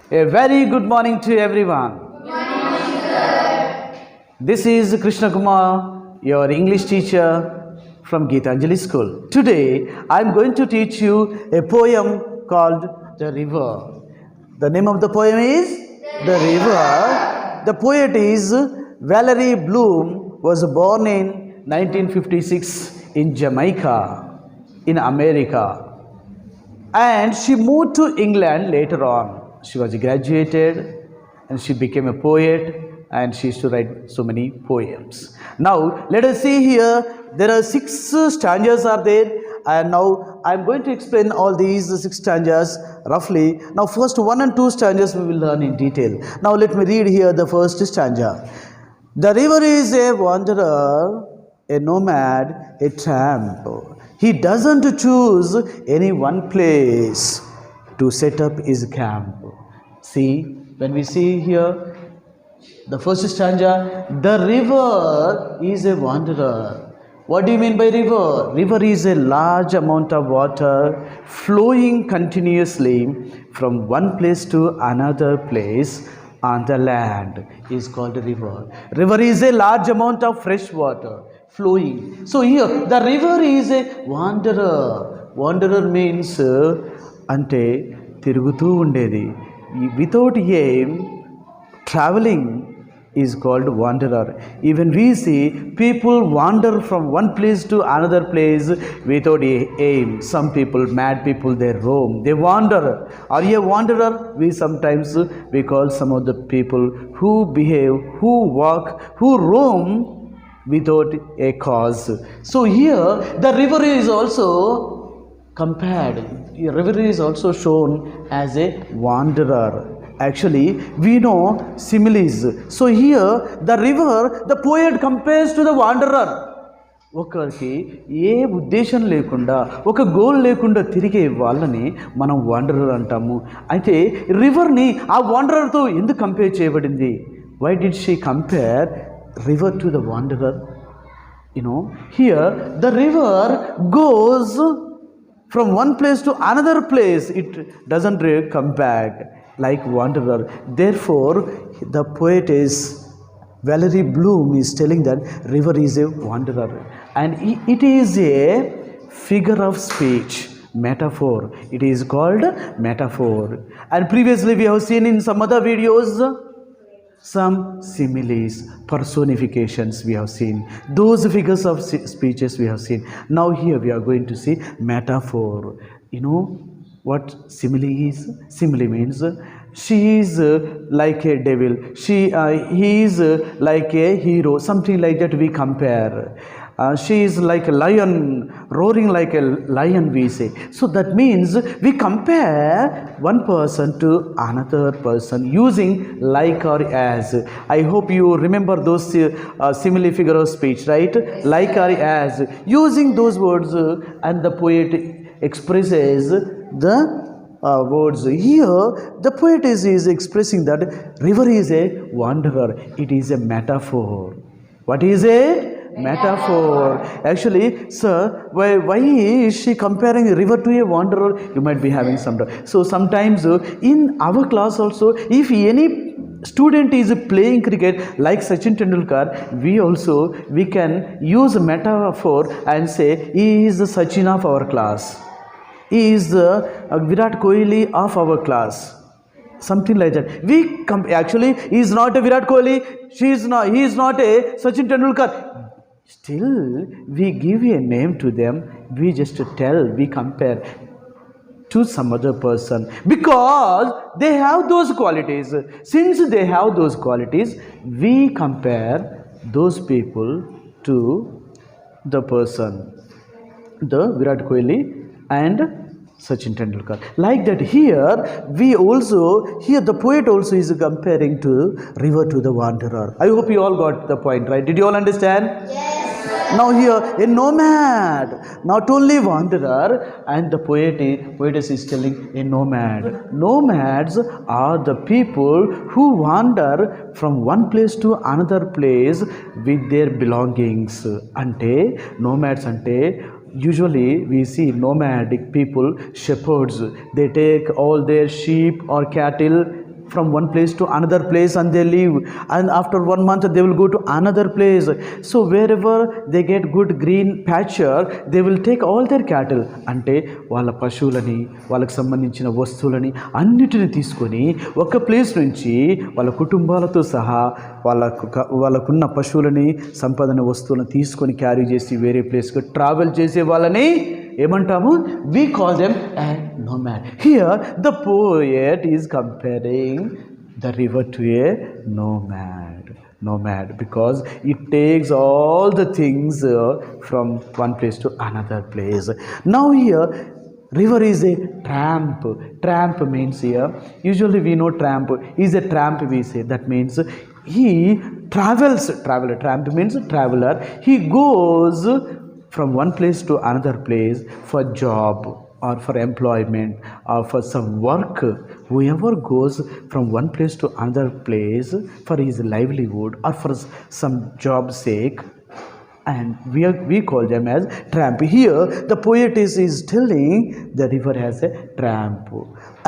A very good morning to everyone. This is Krishna Kumar, your English teacher from Geetanjali School. Today, I am going to teach you a poem called The River. The name of the poem is The River. The poet is Valerie Bloom, was born in 1956 in Jamaica, in America. And she moved to England later on. She was graduated and she became a poet and she used to write so many poems. Now, let us see here, there are 6 stanzas are there, and now I am going to explain all these 6 stanzas roughly. Now, first 1 and 2 stanzas we will learn in detail. Now, let me read here the first stanza. The river is a wanderer, a nomad, a tramp. He doesn't choose any one place to set up his camp. See, when we see here the first stanza, the river is a wanderer. What do you mean by river? River is a large amount of water flowing continuously from one place to another place on the land is called a river. River is a large amount of fresh water flowing. So here the river is a wanderer. Wanderer means ante తిరుగుతూ ఉండేది. Without aim, traveling is called wanderer. Even we see people wander from one place to another place without aim. Some people, mad people, they roam, they wander. Are you a wanderer? We sometimes we call some of the people who behave, who walk, who roam without a cause. So here the river is also compared. The river is also shown as a wanderer. Actually, we know similes. So here, the river, the poet compares to the wanderer. ఒకరికి ఏ ఉద్దేశం లేకుండా ఒక goal లేకుండా తిరిగే వాళ్ళని మనం wanderer అంటాము. అయితే రివర్ని ఆ వాండరర్తో ఎందుకు కంపేర్ చేయబడింది? Why did she compare river to the wanderer? You know, here the river goes from one place to another place. It doesn't come back like wanderer. Therefore, the poet is Valerie Bloom is telling that river is a wanderer, and it is a figure of speech, metaphor. It is called metaphor. And previously we have seen in some other videos some similes, personifications we have seen. Those figures of speeches we have seen. Now here we are going to see metaphor. You know what simile is? Simile means she is like a devil, he is like a hero, something like that we compare. She is like a lion, roaring like a lion, we say. So that means we compare one person to another person using like or as. I hope you remember those simile figure of speech, right? Like or as. Using those words and the poet expresses the words. Here the poet is expressing that river is a wanderer. It is a metaphor. What is it? Metaphor. Actually, sir, why is she comparing river to a wanderer? You might be having some doubt. So sometimes in our class also, if any student is playing cricket like Sachin Tendulkar, we can use a metaphor and say he is the Sachin of our class, he is the Virat Kohli of our class, something like that. Actually he is not a Virat Kohli, he is not a Sachin Tendulkar. Still we give a name to them, we just tell, we compare to some other person because they have those qualities. Since they have those qualities, we compare those people to the person, the Virat Kohli and Sachin Tendulkar. Like that here the poet also is comparing to river to the wanderer. I hope you all got the point, right? Did you all understand? Yes. Now here a nomad, not only wanderer, and the poetess is telling a nomad. Nomads are the people who wander from one place to another place with their belongings. Ante nomads ante usually we see nomadic people, shepherds, they take all their sheep or cattle from one place to another place and they live, and after 1 month they will go to another place. So wherever they get good green pasture, they will take all their cattle, అంటే వాళ్ళ పశువులని, వాళ్ళకి సంబంధించిన వస్తువులని అన్నిటిని తీసుకొని ఒక place నుంచి వాళ్ళ కుటుంబాలతో సహా వాళ్ళకున్న పశువులని, సంపదన వస్తువులను తీసుకొని క్యారీ చేసి వేరే ప్లేస్కి ట్రావెల్ చేసే వాళ్ళని ఏమంటాము? we call them a nomad. Here the poet is comparing the river to a nomad because it takes all the things from one place to another place. Now here river is a tramp means here, usually we know tramp is a tramp, we say that means he travels. Tramp means traveler. He goes from one place to another place for job or for employment or for some work. Whoever goes from one place to another place for his livelihood or for some job sake, and we call them as tramp. Here the poet is telling the river has a tramp.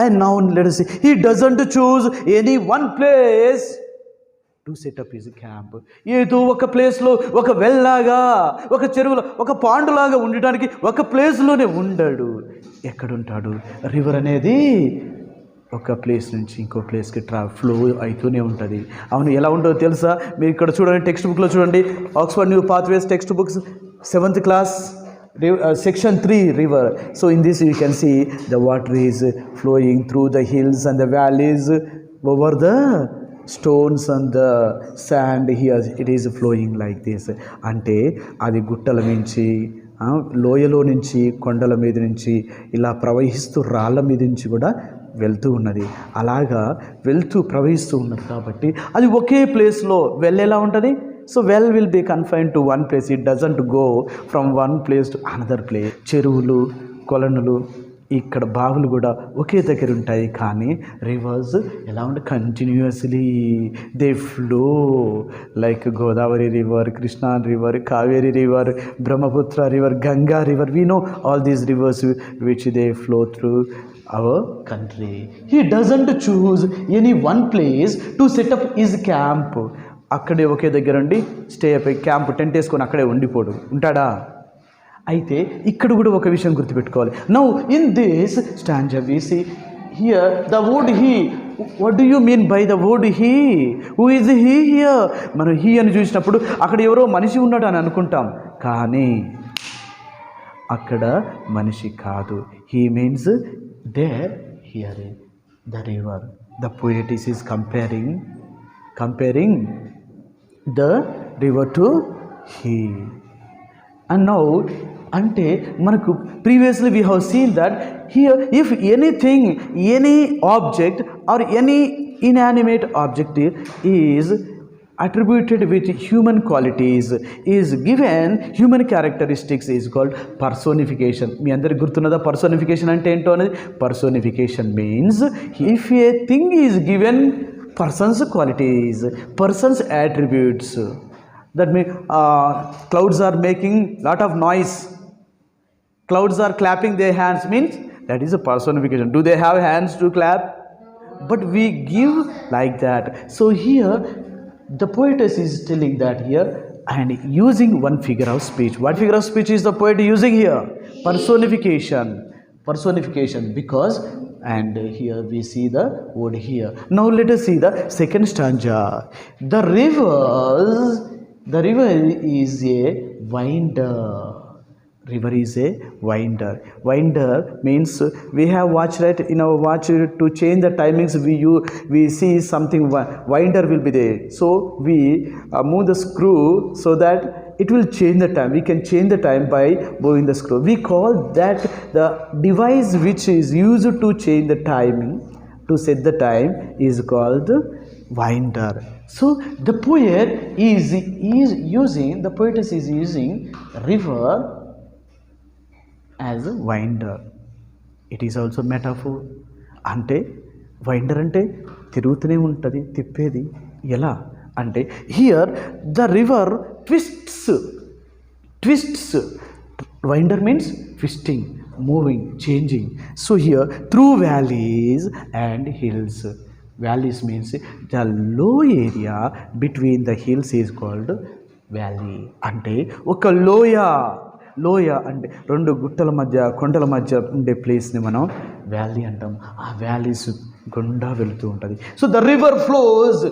And now let us see, he doesn't choose any one place to set up is camp. ఏదో ఒక ప్లేస్లో, ఒక వెల్లాగా, ఒక చెరువులో, ఒక పాండులాగా ఉండటానికి ఒక ప్లేస్లోనే ఉండడు. ఎక్కడుంటాడు? రివర్ అనేది ఒక ప్లేస్ నుంచి ఇంకో ప్లేస్కి ఫ్లో అవుతూనే ఉంటుంది. అవును, ఎలా ఉంటుందో తెలుసా? మీరు ఇక్కడ చూడండి, టెక్స్ట్ బుక్లో చూడండి, Oxford new pathways text books 7th class section 3 river. So in this you can see the water is flowing through the hills and the valleys, over the stones and the sand. Here it is flowing like this. అంటే అది గుట్టల నుంచి, లోయలో నుంచి, కొండల మీద నుంచి ఇలా ప్రవహిస్తూ రాళ్ళ మీద నుంచి కూడా వెళ్తూ ఉన్నది. అలాగా వెళ్తూ ప్రవహిస్తూ ఉన్నది కాబట్టి అది ఒకే ప్లేస్లో వెళ్ళేలా ఉంటుంది. So well will be confined to one place. It doesn't go from one place to another place. చెరువులు, కొలనులు, ఇక్కడ బావులు కూడా ఒకే దగ్గర ఉంటాయి. కానీ రివర్స్ ఎలా ఉంటే continuously they flow like Godavari river, Krishna river, Kaveri river, Brahmaputra river, Ganga river. We know all these reverse which they flow through our country. He doesn't choose any one place to set up his camp. అక్కడే ఒకే దగ్గర ఉండి stay అయిపోయి camp tent వేసుకొని అక్కడే ఉండిపోడు, ఉంటాడా? అయితే ఇక్కడ కూడా ఒక విషయం గుర్తుపెట్టుకోవాలి. Now in this stanza we see here the word he. What do you mean by the word he? Who is he here? మనం హీ అని చూసినప్పుడు అక్కడ ఎవరో మనిషి ఉన్నాడు అని అనుకుంటాం, కానీ అక్కడ మనిషి కాదు. He means there here the river. The poetess is comparing the river to he. And now అంటే మనకు previously we have seen that here if anything, any object or any inanimate object is attributed with human qualities, is given human characteristics, is called personification. మీ అందరికి గుర్తున్నదా personification అంటే ఏంటో అనేది? Personification means if a thing is given person's qualities, person's attributes. That means clouds are making lot of noise, clouds are clapping their hands, means that is a personification. Do they have hands to clap? But we give like that. So here the poetess is telling that here and using one figure of speech. What figure of speech is the poet using here? Personification, because, and here we see the word here. Now let us see the second stanza. The river is a winder. River is a winder. Winder means we have watch, right? In our watch to change the timings, we see something winder will be there. So we move the screw so that it will change the time. We can change the time by moving the screw. We call that the device which is used to change the timing, to set the time, is called winder. So the poetess is using river as a winder. It is also metaphor. అంటే winder అంటే తిరుగుతూనే ఉంటుంది, తిప్పేది. ఎలా అంటే here the river twists. Winder means twisting, moving, changing. So here through valleys and hills. Valleys means the low area between the hills is called valley. అంటే ఒక లోయ అంటే రెండు గుట్టల మధ్య కొండల మధ్య ఉండే ప్లేస్ని మనం వ్యాలీ అంటాం. ఆ వ్యాలీస్ గుండా వెళుతూ ఉంటుంది. So the river flows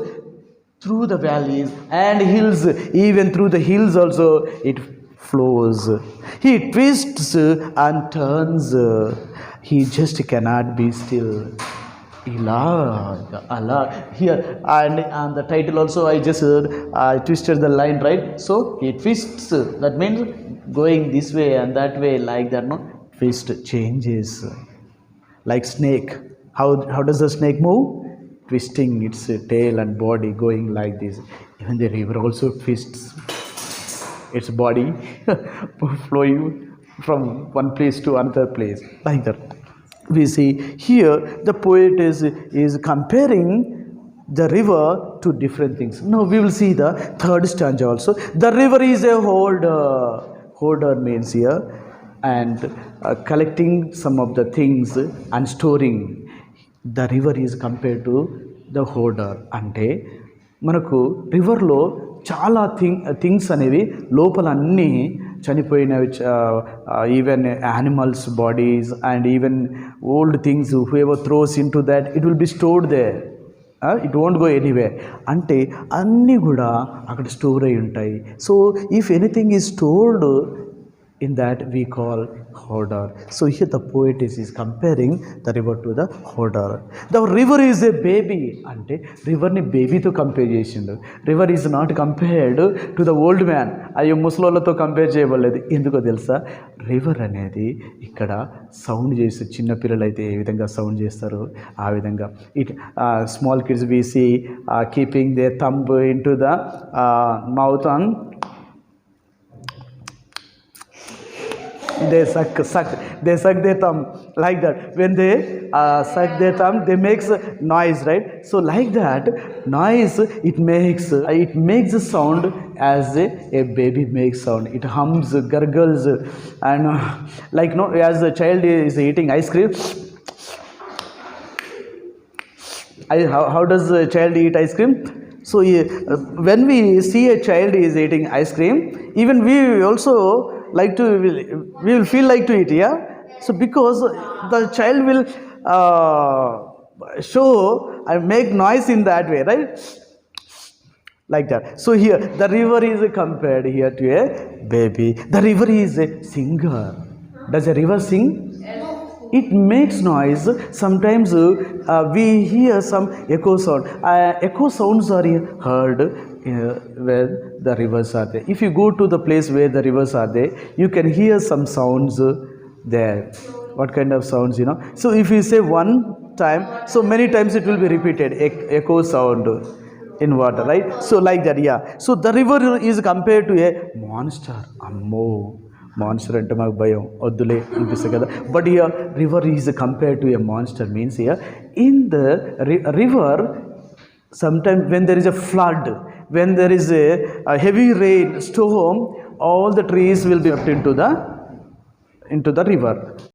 through the valleys and hills. Even through the hills also it flows. He twists and turns. He just cannot be still. Allah. Here and the title also I just twisted the line, right? So he twists. That means going this way and that way, like that. No, twist changes. Like snake. How does the snake move? Twisting its tail and body, going like this. Even the river also twists its body flowing from one place to another place, like that. We see here the poet is comparing the river to different things. Now we will see the third stanza also. The river is a holder means here, and collecting some of the things and storing. The river is compared to the holder. అంటే మనకు రివర్లో చాలా things అనేవి లోపల అన్నీ చనిపోయినవి, even animals bodies and even old things whoever throws in to that it will be stored there, it won't go anyway. అంటే అన్నీ కూడా అక్కడ స్టోర్ అయి ఉంటాయి. So if anything is stored in that we call hoarder. So here the poet is comparing the river to the hoarder. The river is a baby. అంటే రివర్ని బేబీతో compare చేసిండు. River is not compared to the old man. అయ్యో ముసలోళ్ళతో compare చేయబడలేదు. ఎందుకో తెలుసా? River అనేది ఇక్కడ sound చేసి చిన్నపిల్లలు అయితే ఏ విధంగా సౌండ్ చేస్తారు ఆ విధంగా small kids we see keeping the thumb into the mouth and they suck their thumb like that. When they suck their thumb, they makes noise, right? So like that noise it makes a sound as a baby makes sound. It hums, gurgles, and like as a child is eating ice cream, how does a child eat ice cream? So when we see a child is eating ice cream, even we also we will feel like to eat, yeah. So because the child will show and make noise in that way, right? Like that. So here the river is compared here to a baby. The river is a singer. Does a river sing? It makes noise. Sometimes we hear some echo sound. Echo sounds are heard where the rivers are there. If you go to the place where the rivers are there, you can hear some sounds there. What kind of sounds, So if you say one time, so many times it will be repeated, echo sound in water, right? So like that, yeah. So the river is compared to a monster. Ammo, monster అంటే మాకు భయం, వద్దులే అనిపిస్తుంది కదా. But here river is compared to a monster. Means here in the river sometimes when there is a flood, when there is a heavy rain storm, all the trees will be up into the river.